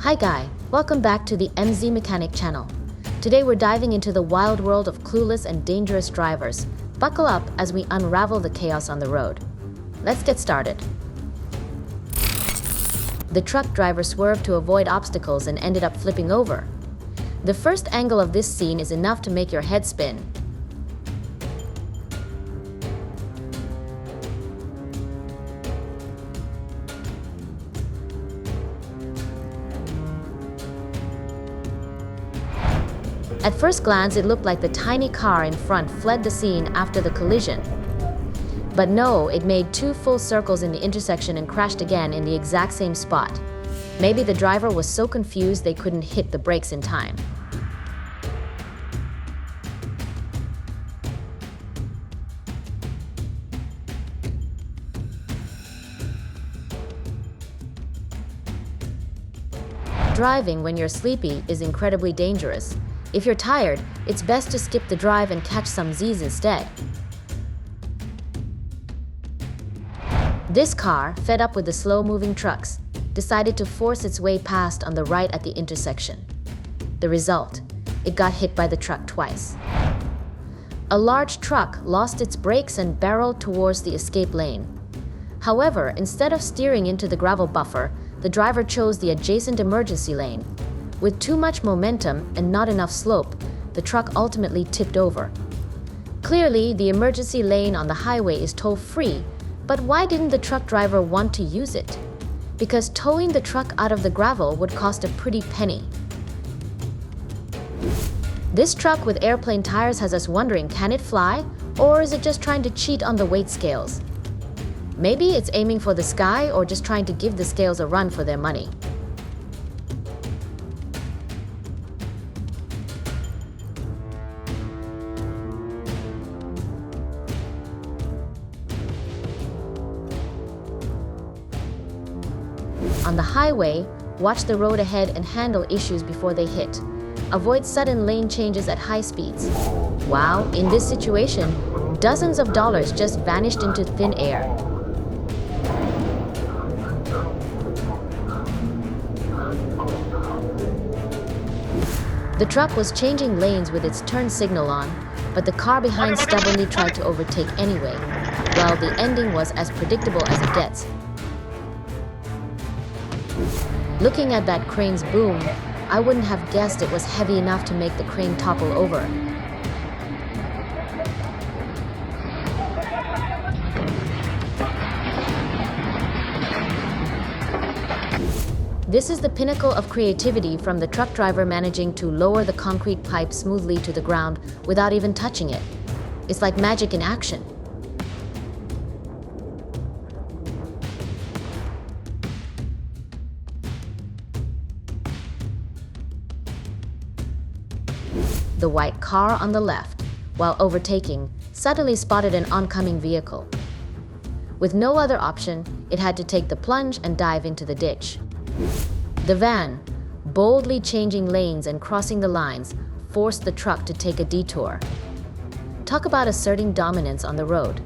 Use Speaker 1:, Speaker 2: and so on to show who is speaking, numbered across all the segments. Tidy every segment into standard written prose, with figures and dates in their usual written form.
Speaker 1: Hi Guy, welcome back to the MZ Mechanic channel. Today we're diving into the wild world of clueless and dangerous drivers. Buckle up as we unravel the chaos on the road. Let's get started. The truck driver swerved to avoid obstacles and ended up flipping over. The first angle of this scene is enough to make your head spin. At first glance, it looked like the tiny car in front fled the scene after the collision. But no, it made two full circles in the intersection and crashed again in the exact same spot. Maybe the driver was so confused they couldn't hit the brakes in time. Driving when you're sleepy is incredibly dangerous. If you're tired, it's best to skip the drive and catch some Z's instead. This car, fed up with the slow-moving trucks, decided to force its way past on the right at the intersection. The result, it got hit by the truck twice. A large truck lost its brakes and barreled towards the escape lane. However, instead of steering into the gravel buffer, the driver chose the adjacent emergency lane. With too much momentum and not enough slope, the truck ultimately tipped over. Clearly, the emergency lane on the highway is toll-free, but why didn't the truck driver want to use it? Because towing the truck out of the gravel would cost a pretty penny. This truck with airplane tires has us wondering, can it fly? Or is it just trying to cheat on the weight scales? Maybe it's aiming for the sky or just trying to give the scales a run for their money. On the highway, watch the road ahead and handle issues before they hit. Avoid sudden lane changes at high speeds. Wow, in this situation, dozens of dollars just vanished into thin air. The truck was changing lanes with its turn signal on, but the car behind stubbornly tried to overtake anyway. Well, the ending was as predictable as it gets. Looking at that crane's boom, I wouldn't have guessed it was heavy enough to make the crane topple over. This is the pinnacle of creativity from the truck driver managing to lower the concrete pipe smoothly to the ground without even touching it. It's like magic in action. The white car on the left, while overtaking, suddenly spotted an oncoming vehicle. With no other option, it had to take the plunge and dive into the ditch. The van, boldly changing lanes and crossing the lines, forced the truck to take a detour. Talk about asserting dominance on the road.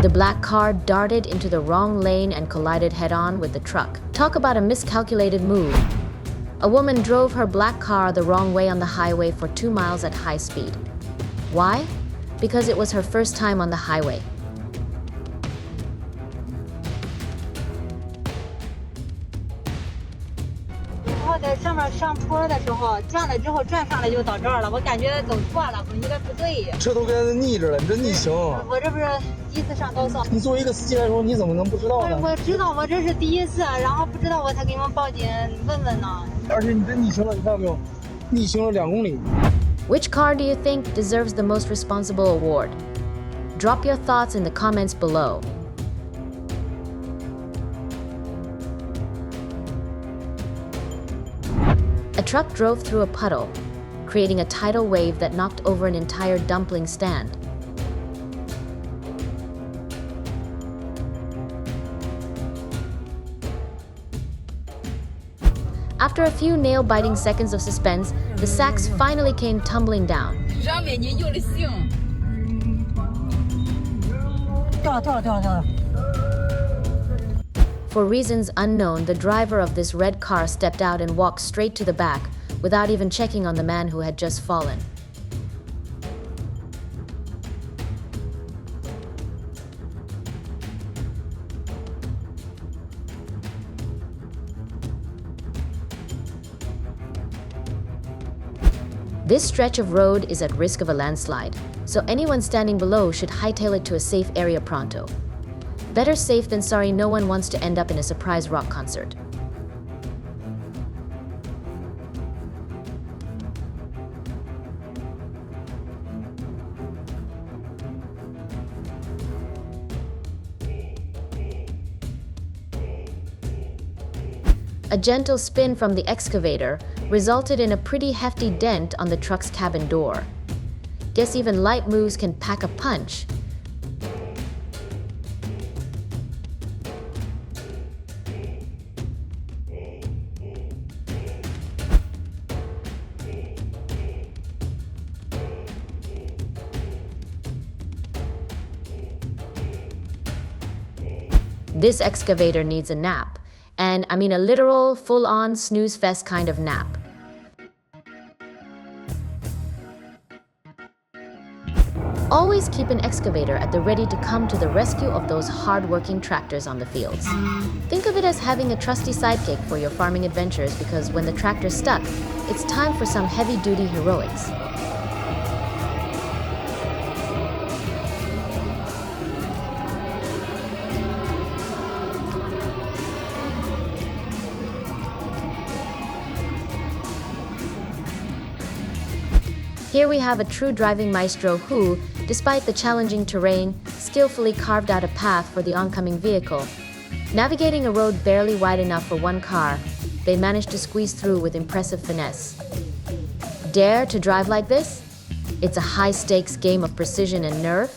Speaker 1: The black car darted into the wrong lane and collided head-on with the truck. Talk about a miscalculated move. A woman drove her black car the wrong way on the highway for 2 miles at high speed. Why? Because it was her first time on the highway. Which car do you think deserves the most responsible award? Drop your thoughts in the comments below. A truck drove through a puddle, creating a tidal wave that knocked over an entire dumpling stand. After a few nail-biting seconds of suspense, the sacks finally came tumbling down. For reasons unknown, the driver of this red car stepped out and walked straight to the back without even checking on the man who had just fallen. This stretch of road is at risk of a landslide, so anyone standing below should hightail it to a safe area pronto. Better safe than sorry. No one wants to end up in a surprise rock concert. A gentle spin from the excavator resulted in a pretty hefty dent on the truck's cabin door. Guess even light moves can pack a punch. This excavator needs a nap. And I mean a literal, full-on snooze fest kind of nap. Always keep an excavator at the ready to come to the rescue of those hard-working tractors on the fields. Think of it as having a trusty sidekick for your farming adventures, because when the tractor's stuck, it's time for some heavy-duty heroics. Here we have a true driving maestro who, despite the challenging terrain, skillfully carved out a path for the oncoming vehicle. Navigating a road barely wide enough for one car, they managed to squeeze through with impressive finesse. Dare to drive like this? It's a high-stakes game of precision and nerve.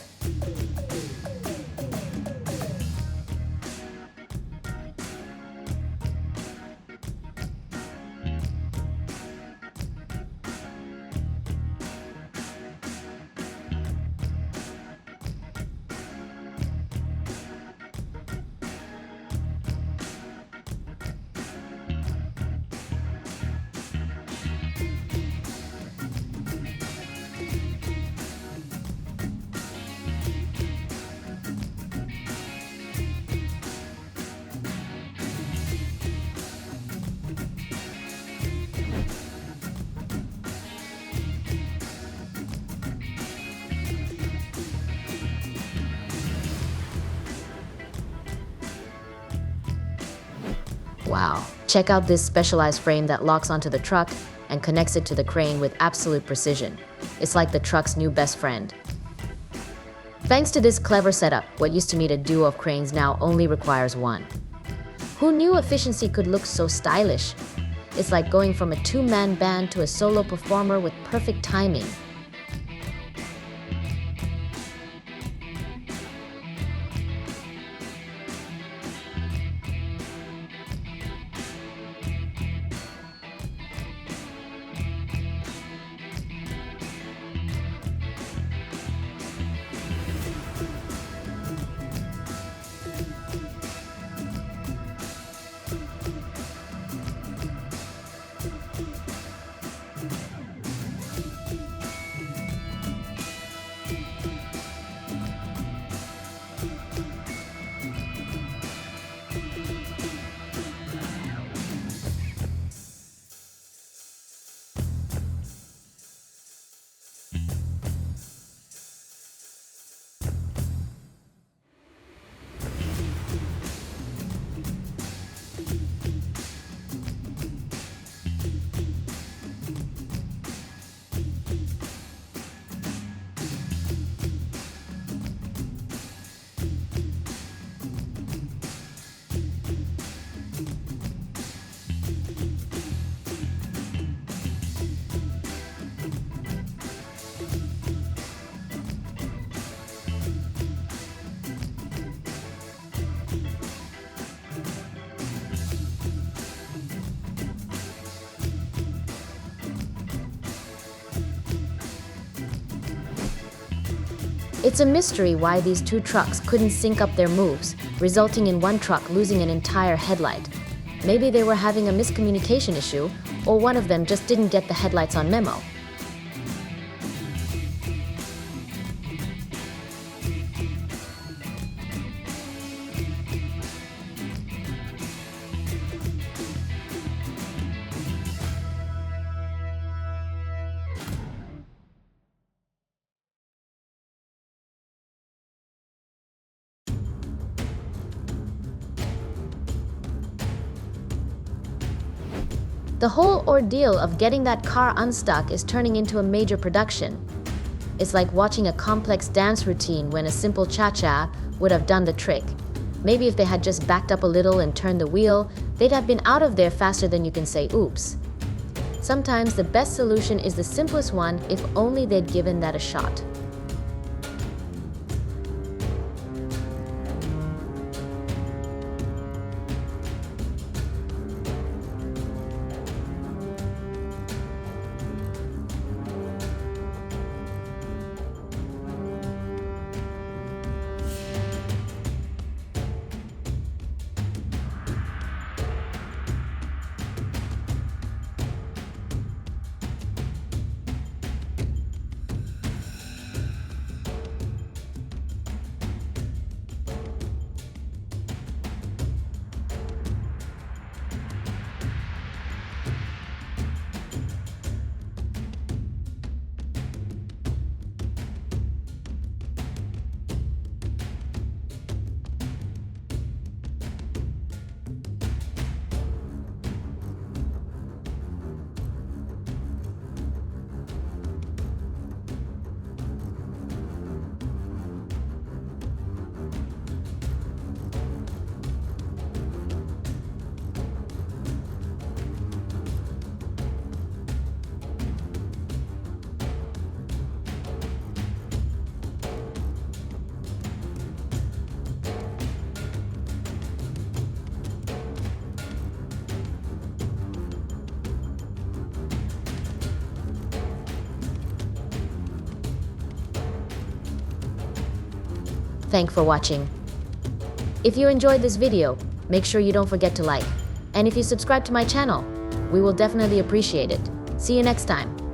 Speaker 1: Wow, check out this specialized frame that locks onto the truck and connects it to the crane with absolute precision. It's like the truck's new best friend. Thanks to this clever setup, what used to need a duo of cranes now only requires one. Who knew efficiency could look so stylish? It's like going from a two-man band to a solo performer with perfect timing. It's a mystery why these two trucks couldn't sync up their moves, resulting in one truck losing an entire headlight. Maybe they were having a miscommunication issue, or one of them just didn't get the headlights on memo. The whole ordeal of getting that car unstuck is turning into a major production. It's like watching a complex dance routine when a simple cha-cha would have done the trick. Maybe if they had just backed up a little and turned the wheel, they'd have been out of there faster than you can say oops. Sometimes the best solution is the simplest one if only they'd given that a shot. Thanks for watching. If you enjoyed this video, make sure you don't forget to like. And if you subscribe to my channel, we will definitely appreciate it. See you next time.